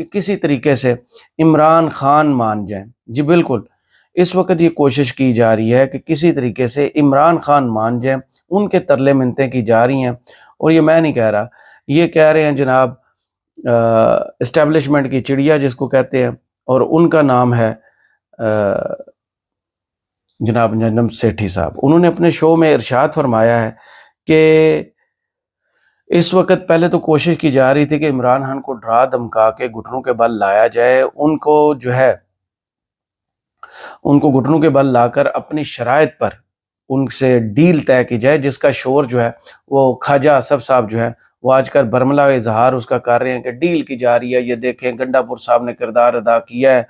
کہ کسی طریقے سے عمران خان مان جائیں. جی بالکل، اس وقت یہ کوشش کی جا رہی ہے کہ کسی طریقے سے عمران خان مان جائیں. ان کے ترلے منتیں کی جا رہی ہیں، اور یہ میں نہیں کہہ رہا، یہ کہہ رہے ہیں جناب اسٹیبلشمنٹ کی چڑیا جس کو کہتے ہیں، اور ان کا نام ہے جناب نجم سیٹھی صاحب. انہوں نے اپنے شو میں ارشاد فرمایا ہے کہ اس وقت پہلے تو کوشش کی جا رہی تھی کہ عمران خان کو ڈرا دھمکا کے گھٹنوں کے بل لایا جائے، ان کو گھٹنوں کے بل لا کر اپنی شرائط پر ان سے ڈیل طے کی جائے، جس کا شور جو ہے وہ خواجہ اسف صاحب جو ہے وہ آج کل برملا اظہار اس کا کر رہے ہیں کہ ڈیل کی جا رہی ہے. یہ دیکھیں گنڈا پور صاحب نے کردار ادا کیا ہے،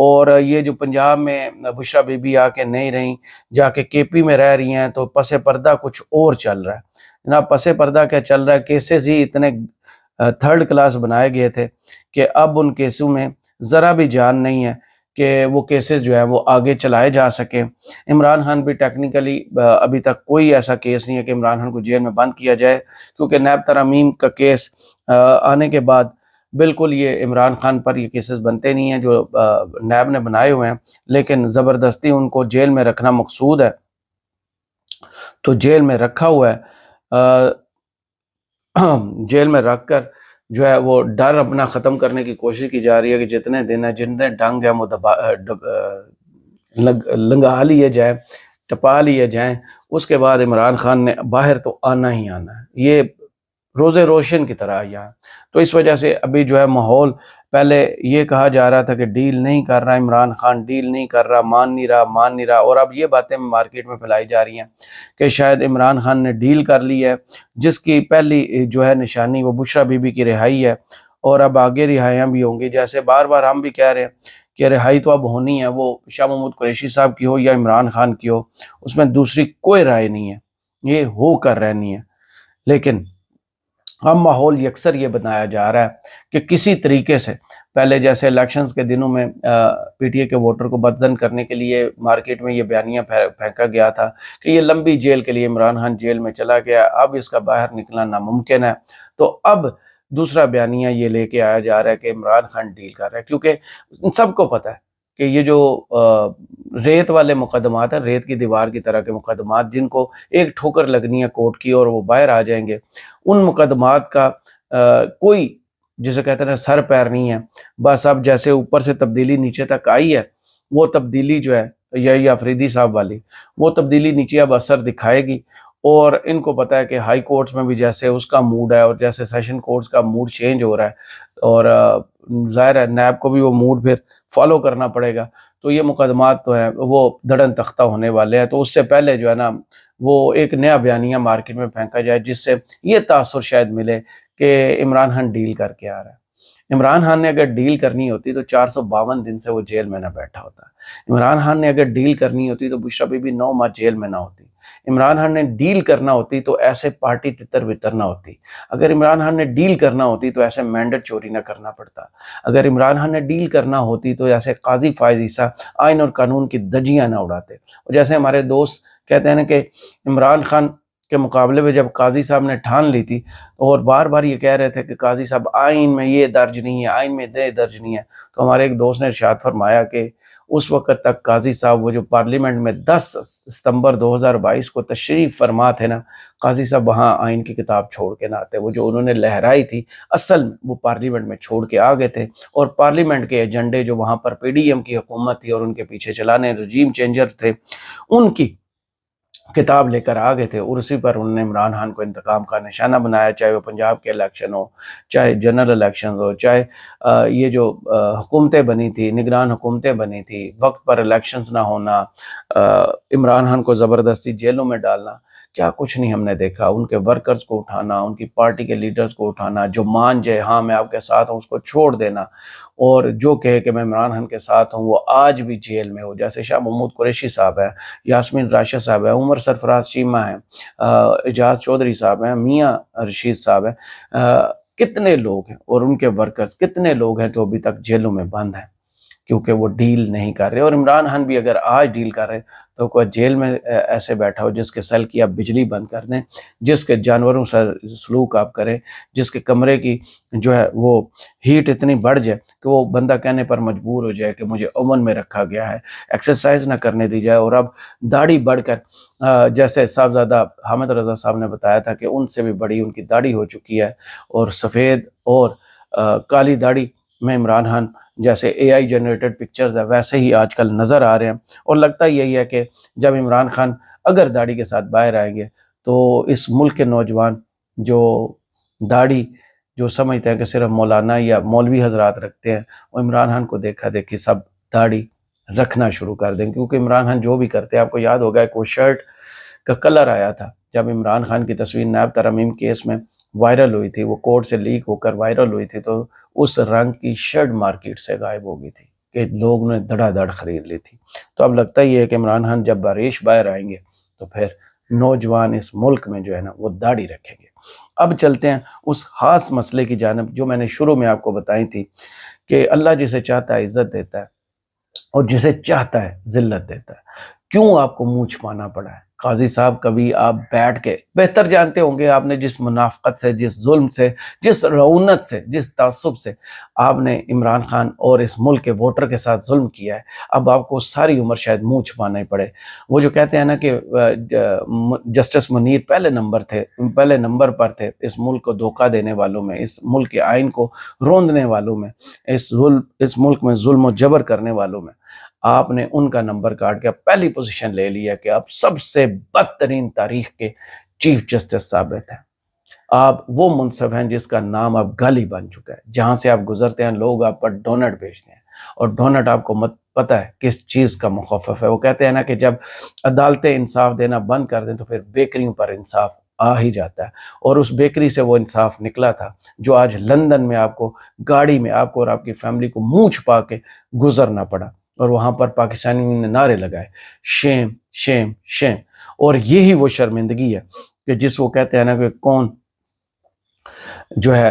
اور یہ جو پنجاب میں بشرا بی بی آ کے نہیں رہیں، جا کے کے پی میں رہ رہی ہیں، تو پس پردہ کچھ اور چل رہا ہے. جناب پس پردہ کیا چل رہا ہے؟ کیسز ہی اتنے تھرڈ کلاس بنائے گئے تھے کہ اب ان کیسوں میں ذرا بھی جان نہیں ہے کہ وہ کیسز جو ہے وہ آگے چلائے جا سکیں. عمران خان بھی ٹیکنیکلی ابھی تک کوئی ایسا کیس نہیں ہے کہ عمران خان کو جیل میں بند کیا جائے، کیونکہ نیب ترامیم کا کیس آنے کے بعد بالکل یہ عمران خان پر یہ کیسز بنتے نہیں ہیں جو نیب نے بنائے ہوئے ہیں، لیکن زبردستی ان کو جیل میں رکھنا مقصود ہے، تو جیل میں رکھا ہوا ہے. جیل میں رکھ کر جو ہے وہ ڈر اپنا ختم کرنے کی کوشش کی جا رہی ہے کہ جتنے دن ہیں، جتنے ڈنگ ہیں وہ لنگا لیے جائیں، ٹپا لیے جائیں. اس کے بعد عمران خان نے باہر تو آنا ہی آنا ہے، یہ روز روشن کی طرح یہاں. تو اس وجہ سے ابھی جو ہے ماحول، پہلے یہ کہا جا رہا تھا کہ ڈیل نہیں کر رہا عمران خان، ڈیل نہیں کر رہا، مان نہیں رہا، اور اب یہ باتیں مارکیٹ میں پھیلائی جا رہی ہیں کہ شاید عمران خان نے ڈیل کر لی ہے، جس کی پہلی جو ہے نشانی وہ بشرا بی بی کی رہائی ہے، اور اب آگے رہائیاں بھی ہوں گی. جیسے بار بار ہم بھی کہہ رہے ہیں کہ رہائی تو اب ہونی ہے، وہ شاہ محمود قریشی صاحب کی ہو یا عمران خان کی ہو، اس میں دوسری کوئی رائے نہیں ہے، یہ ہو کر رہنی ہے. لیکن اب ماحول یکسر یہ بنایا جا رہا ہے کہ کسی طریقے سے پہلے جیسے الیکشنز کے دنوں میں پی ٹی اے کے ووٹر کو بدزن کرنے کے لیے مارکیٹ میں یہ بیانیہ پھینکا گیا تھا کہ یہ لمبی جیل کے لیے عمران خان جیل میں چلا گیا، اب اس کا باہر نکلنا ناممکن ہے. تو اب دوسرا بیانیہ یہ لے کے آیا جا رہا ہے کہ عمران خان ڈیل کر رہا ہے، کیونکہ سب کو پتہ ہے کہ یہ جو ریت والے مقدمات ہیں، ریت کی دیوار کی طرح کے مقدمات، جن کو ایک ٹھوکر لگنی ہے کورٹ کی اور وہ باہر آ جائیں گے، ان مقدمات کا کوئی جسے کہتے ہیں سر پیر نہیں ہے. بس اب جیسے اوپر سے تبدیلی نیچے تک آئی ہے، وہ تبدیلی جو ہے یہ آفریدی صاحب والی، وہ تبدیلی نیچے اب اثر دکھائے گی. اور ان کو پتہ ہے کہ ہائی کورٹس میں بھی جیسے اس کا موڈ ہے، اور جیسے سیشن کورٹس کا موڈ چینج ہو رہا ہے، اور ظاہر ہے نیب کو بھی وہ موڈ پھر فالو کرنا پڑے گا. تو یہ مقدمات تو ہیں وہ دھڑن تختہ ہونے والے ہیں. تو اس سے پہلے جو ہے نا وہ ایک نیا بیانیہ مارکیٹ میں پھینکا جائے، جس سے یہ تاثر شاید ملے کہ عمران خان ڈیل کر کے آ رہا ہے. عمران خان نے اگر ڈیل کرنی ہوتی تو 452 دن سے وہ جیل میں نہ بیٹھا ہوتا. عمران خان نے اگر ڈیل کرنی ہوتی تو بشرا بی بی 9 ماہ جیل میں نہ ہوتی. عمران خان نے ڈیل کرنا ہوتی تو ایسے پارٹی تتر بتر نہ ہوتی. اگر عمران خان نے ڈیل کرنا ہوتی تو ایسے مینڈیٹ چوری نہ کرنا پڑتا. اگر عمران خان نے ڈیل کرنا ہوتی تو ایسے قاضی فائز عیسیٰ آئین اور قانون کی دجیاں نہ اڑاتے. اور جیسے ہمارے دوست کہتے ہیں نا کہ عمران خان کے مقابلے میں جب قاضی صاحب نے ٹھان لی تھی اور بار بار یہ کہہ رہے تھے کہ قاضی صاحب آئین میں یہ درج نہیں ہے، آئین میں یہ درج نہیں ہے، تو ہمارے ایک دوست نے ارشاد فرمایا کہ اس وقت تک قاضی صاحب وہ جو پارلیمنٹ میں 10 ستمبر 2022 کو تشریف فرما تھے نا، قاضی صاحب وہاں آئین کی کتاب چھوڑ کے نہ آتے. وہ جو انہوں نے لہرائی تھی اصل میں وہ پارلیمنٹ میں چھوڑ کے آ گئے تھے، اور پارلیمنٹ کے ایجنڈے جو وہاں پر پی ڈی ایم کی حکومت تھی اور ان کے پیچھے چلانے رجیم چینجر تھے، ان کی کتاب لے کر آ گئے تھے، اور اسی پر انہوں نے عمران خان کو انتقام کا نشانہ بنایا، چاہے وہ پنجاب کے الیکشن ہو، چاہے جنرل الیکشن ہو، چاہے یہ جو حکومتیں بنی تھی، نگران حکومتیں بنی تھی، وقت پر الیکشنز نہ ہونا، عمران خان کو زبردستی جیلوں میں ڈالنا، کیا کچھ نہیں ہم نے دیکھا. ان کے ورکرز کو اٹھانا، ان کی پارٹی کے لیڈرز کو اٹھانا، جو مان جائے ہاں میں آپ کے ساتھ ہوں اس کو چھوڑ دینا، اور جو کہے کہ میں عمران خان کے ساتھ ہوں وہ آج بھی جیل میں ہو. جیسے شاہ محمود قریشی صاحب ہیں، یاسمین راشد صاحب ہیں، عمر سرفراز چیمہ ہیں، اعجاز چودھری صاحب ہیں، میاں رشید صاحب ہیں، کتنے لوگ ہیں، اور ان کے ورکرز کتنے لوگ ہیں جو ابھی تک جیلوں میں بند ہیں. کیونکہ وہ ڈیل نہیں کر رہے. اور عمران خان بھی اگر آج ڈیل کر رہے تو کوئی جیل میں ایسے بیٹھا ہو جس کے سیل کی آپ بجلی بند کر دیں، جس کے جانوروں سے سلوک آپ کریں، جس کے کمرے کی جو ہے وہ ہیٹ اتنی بڑھ جائے کہ وہ بندہ کہنے پر مجبور ہو جائے کہ مجھے اوون میں رکھا گیا ہے، ایکسرسائز نہ کرنے دی جائے. اور اب داڑھی بڑھ کر جیسے صاحبزادہ حامد رضا صاحب نے بتایا تھا کہ ان سے بھی بڑی ان کی داڑھی ہو چکی ہے، اور سفید اور کالی داڑھی میں عمران خان جیسے اے آئی جنریٹڈ پکچرز ہے ویسے ہی آج کل نظر آ رہے ہیں. اور لگتا یہی ہے کہ جب عمران خان اگر داڑھی کے ساتھ باہر آئیں گے تو اس ملک کے نوجوان جو داڑھی جو سمجھتے ہیں کہ صرف مولانا یا مولوی حضرات رکھتے ہیں، وہ عمران خان کو دیکھا دیکھی سب داڑھی رکھنا شروع کر دیں. کیونکہ عمران خان جو بھی کرتے ہیں، آپ کو یاد ہوگا کہ وہ شرٹ کا کلر آیا تھا جب عمران خان کی تصویر نیب ترمیم کیس میں وائرل ہوئی تھی، وہ کورٹ سے لیک ہو کر وائرل ہوئی تھی، تو اس رنگ کی شرٹ مارکیٹ سے غائب ہو گئی تھی کہ لوگ نے دھڑا دھڑ خرید لی تھی. تو اب لگتا ہی ہے کہ عمران خان جب باریش باہر آئیں گے تو پھر نوجوان اس ملک میں جو ہے نا وہ داڑھی رکھیں گے. اب چلتے ہیں اس خاص مسئلے کی جانب جو میں نے شروع میں آپ کو بتائی تھی کہ اللہ جسے چاہتا ہے عزت دیتا ہے اور جسے چاہتا ہے ذلت دیتا ہے. کیوں آپ کو منہ چھپانا پڑا ہے؟ قاضی صاحب کبھی آپ بیٹھ کے بہتر جانتے ہوں گے آپ نے جس منافقت سے، جس ظلم سے، جس رعونت سے، جس تعصب سے آپ نے عمران خان اور اس ملک کے ووٹر کے ساتھ ظلم کیا ہے، اب آپ کو ساری عمر شاید منہ چھپانا ہی پڑے. وہ جو کہتے ہیں نا کہ جسٹس منیر پہلے نمبر پر تھے اس ملک کو دھوکہ دینے والوں میں، اس ملک کے آئین کو روندنے والوں میں، اس ملک میں ظلم و جبر کرنے والوں میں، آپ نے ان کا نمبر کاٹ کے پہلی پوزیشن لے لیا کہ آپ سب سے بدترین تاریخ کے چیف جسٹس ثابت ہیں. آپ وہ منصب ہیں جس کا نام اب گالی بن چکا ہے. جہاں سے آپ گزرتے ہیں لوگ آپ پر ڈونٹ بھیجتے ہیں، اور ڈونٹ آپ کو پتہ ہے کس چیز کا مخفف ہے. وہ کہتے ہیں نا کہ جب عدالتیں انصاف دینا بند کر دیں تو پھر بیکریوں پر انصاف آ ہی جاتا ہے. اور اس بیکری سے وہ انصاف نکلا تھا جو آج لندن میں آپ کو گاڑی میں آپ کو اور آپ کی فیملی کو منہ چھپا کے گزرنا پڑا، اور وہاں پر پاکستانیوں نے نعرے لگائے شیم شیم شیم. اور یہی وہ شرمندگی ہے کہ جس وہ کہتے ہیں نا کہ کون جو ہے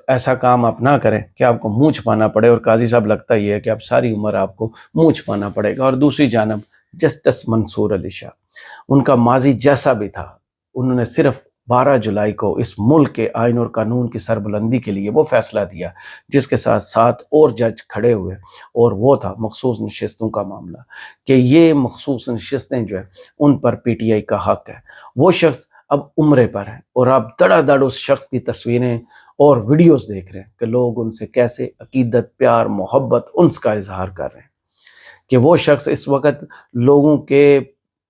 ایسا کام آپ نہ کریں کہ آپ کو منہ چھپانا پڑے. اور قاضی صاحب لگتا یہ ہے کہ اب ساری عمر آپ کو منہ چھپانا پڑے گا. اور دوسری جانب جسٹس منصور علی شاہ، ان کا ماضی جیسا بھی تھا، انہوں نے صرف 12 جولائی کو اس ملک کے آئین اور قانون کی سربلندی کے لیے وہ فیصلہ دیا جس کے ساتھ 7 اور جج کھڑے ہوئے، اور وہ تھا مخصوص نشستوں کا معاملہ، کہ یہ مخصوص نشستیں جو ہیں ان پر پی ٹی آئی کا حق ہے. وہ شخص اب عمرے پر ہے، اور آپ دڑا دڑ اس شخص کی تصویریں اور ویڈیوز دیکھ رہے ہیں کہ لوگ ان سے کیسے عقیدت، پیار، محبت، انس کا اظہار کر رہے ہیں کہ وہ شخص اس وقت لوگوں کے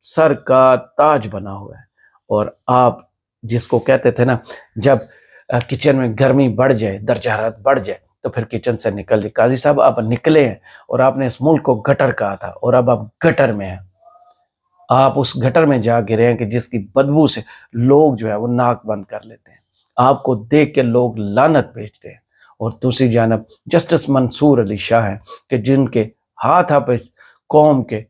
سر کا تاج بنا ہوا ہے. اور آپ جس کو کہتے تھے نا جب کچن میں گرمی بڑھ جائے، درجہ حرارت بڑھ جائے تو پھر کچن سے نکل جائے. قاضی صاحب آپ نکلے ہیں اور آپ نے اس ملک کو گٹر کہا تھا، اور اب آپ گٹر میں ہیں. آپ اس گٹر میں جا گرے ہیں کہ جس کی بدبو سے لوگ جو ہے وہ ناک بند کر لیتے ہیں، آپ کو دیکھ کے لوگ لعنت بھیجتے ہیں. اور دوسری جانب جسٹس منصور علی شاہ ہیں کہ جن کے ہاتھ آپ اس قوم کے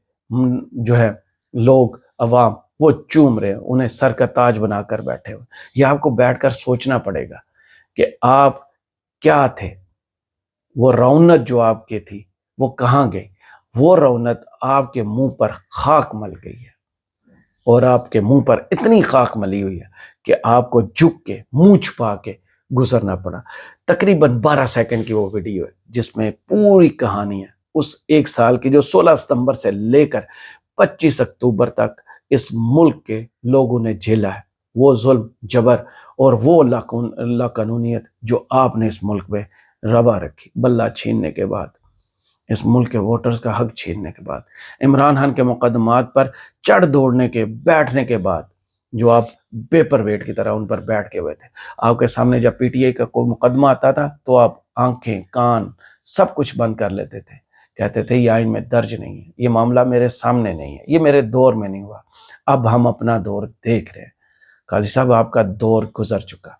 جو ہے لوگ عوام وہ چوم رہے ہیں، انہیں سر کا تاج بنا کر بیٹھے ہوئے. یہ آپ کو بیٹھ کر سوچنا پڑے گا کہ آپ کیا تھے. وہ رونت جو آپ کے تھی وہ کہاں گئی؟ وہ رونت آپ کے منہ پر خاک مل گئی ہے، اور آپ کے منہ پر اتنی خاک ملی ہوئی ہے کہ آپ کو جھک کے منہ چھپا کے گزرنا پڑا. تقریباً 12 سیکنڈ کی وہ ویڈیو ہے جس میں پوری کہانی ہے اس 1 سال کی جو 16 ستمبر سے لے کر 25 اکتوبر تک اس ملک کے لوگوں نے جھیلا ہے، وہ ظلم، جبر اور وہ لا قانونیت جو آپ نے اس ملک میں روا رکھی. بلہ چھیننے کے بعد، اس ملک کے ووٹرز کا حق چھیننے کے بعد، عمران خان کے مقدمات پر چڑھ دوڑنے کے بیٹھنے کے بعد، جو آپ پیپر ویٹ کی طرح ان پر بیٹھ کے ہوئے تھے. آپ کے سامنے جب پی ٹی آئی کا کوئی مقدمہ آتا تھا تو آپ آنکھیں، کان سب کچھ بند کر لیتے تھے، کہتے تھے یہ آئین میں درج نہیں ہے، یہ معاملہ میرے سامنے نہیں ہے، یہ میرے دور میں نہیں ہوا. اب ہم اپنا دور دیکھ رہے ہیں. قاضی صاحب آپ کا دور گزر چکا،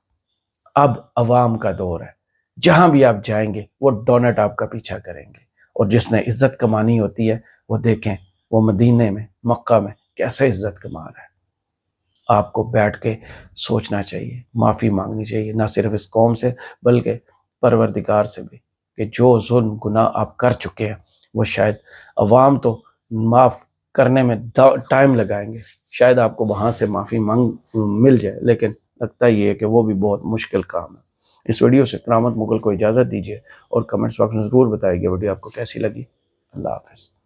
اب عوام کا دور ہے. جہاں بھی آپ جائیں گے وہ ڈونٹ آپ کا پیچھا کریں گے. اور جس نے عزت کمانی ہوتی ہے وہ دیکھیں وہ مدینے میں، مکہ میں کیسے عزت کما رہا ہے. آپ کو بیٹھ کے سوچنا چاہیے، معافی مانگنی چاہیے، نہ صرف اس قوم سے بلکہ پروردگار سے بھی، کہ جو ظلم گناہ آپ کر چکے ہیں وہ شاید عوام تو معاف کرنے میں ٹائم لگائیں گے، شاید آپ کو وہاں سے معافی مل جائے، لیکن لگتا یہ ہے کہ وہ بھی بہت مشکل کام ہے۔ اس ویڈیو سے کرامت مغل کو اجازت دیجیے اور کمنٹس باکس میں ضرور بتائیے ویڈیو آپ کو کیسی لگی۔ اللہ حافظ۔